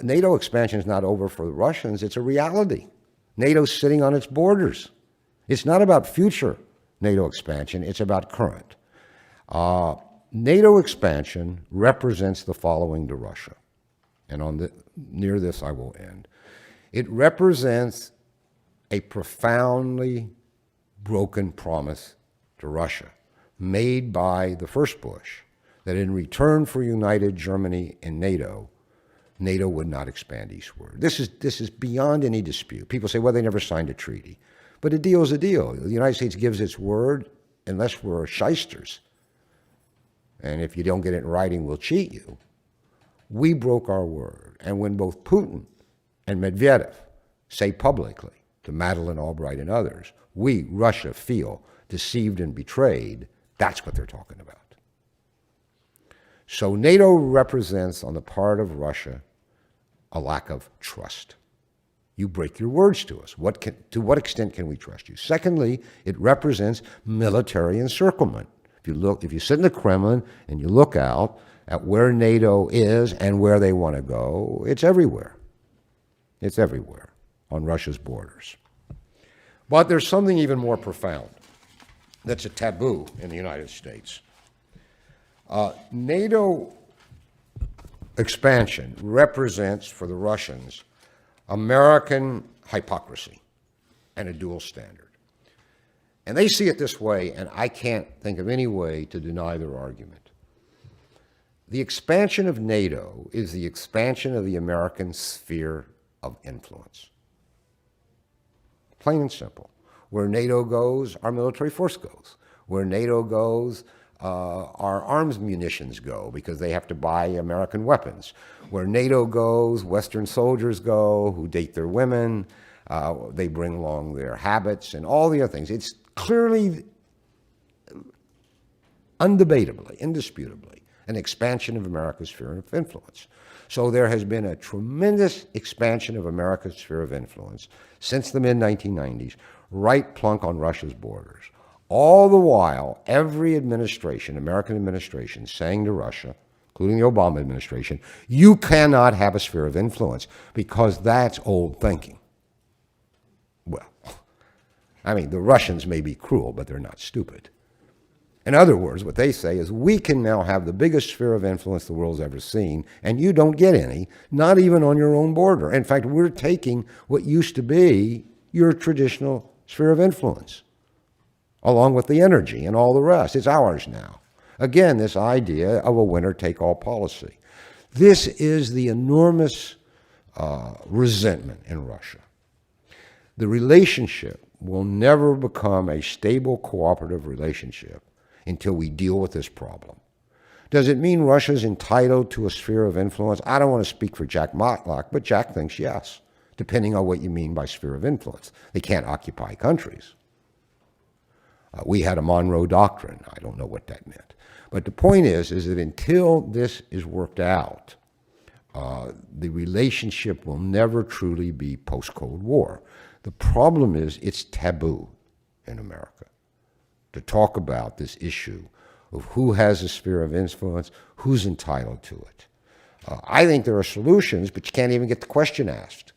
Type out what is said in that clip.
NATO expansion is not over for the Russians. It's a reality. NATO's sitting on its borders. It's not about future NATO expansion. It's about current. NATO expansion represents the following to Russia. And near this I will end. It represents a profoundly broken promise to Russia made by the first Bush that in return for united Germany and NATO, NATO would not expand eastward. This is beyond any dispute. People say, well, they never signed a treaty. But a deal is a deal. The United States gives its word unless we're shysters. And if you don't get it in writing, we'll cheat you. We broke our word. And when both Putin and Medvedev say publicly to Madeleine Albright and others, we, Russia, feel deceived and betrayed, that's what they're talking about. So NATO represents, on the part of Russia, a lack of trust. You break your words to us. To what extent can we trust you? Secondly, it represents military encirclement. If you sit in the Kremlin and you look out at where NATO is and where they want to go, it's everywhere. It's everywhere on Russia's borders. But there's something even more profound that's a taboo in the United States. NATO expansion represents, for the Russians, American hypocrisy and a dual standard. And they see it this way, and I can't think of any way to deny their argument. The expansion of NATO is the expansion of the American sphere of influence. Plain and simple. Where NATO goes, our military force goes. Where NATO goes, our arms munitions go because they have to buy American weapons. Where NATO goes, Western soldiers go who date their women. They bring along their habits and all the other things. It's clearly, undebatably, indisputably, an expansion of America's sphere of influence. So there has been a tremendous expansion of America's sphere of influence since the mid-1990s, right plunk on Russia's borders. All the while, every administration, American administration, saying to Russia, including the Obama administration, you cannot have a sphere of influence because that's old thinking. Well, I mean, the Russians may be cruel, but they're not stupid. In other words, what they say is we can now have the biggest sphere of influence the world's ever seen, and you don't get any, not even on your own border. In fact, we're taking what used to be your traditional sphere of influence, along with the energy and all the rest. It's ours now. Again, this idea of a winner-take-all policy. This is the enormous resentment in Russia. The relationship will never become a stable, cooperative relationship until we deal with this problem. Does it mean Russia's entitled to a sphere of influence? I don't want to speak for Jack Matlock, but Jack thinks yes, depending on what you mean by sphere of influence. They can't occupy countries. We had a Monroe Doctrine. I don't know what that meant. But the point is that until this is worked out, the relationship will never truly be post-Cold War. The problem is it's taboo in America to talk about this issue of who has a sphere of influence, who's entitled to it. I think there are solutions, but you can't even get the question asked.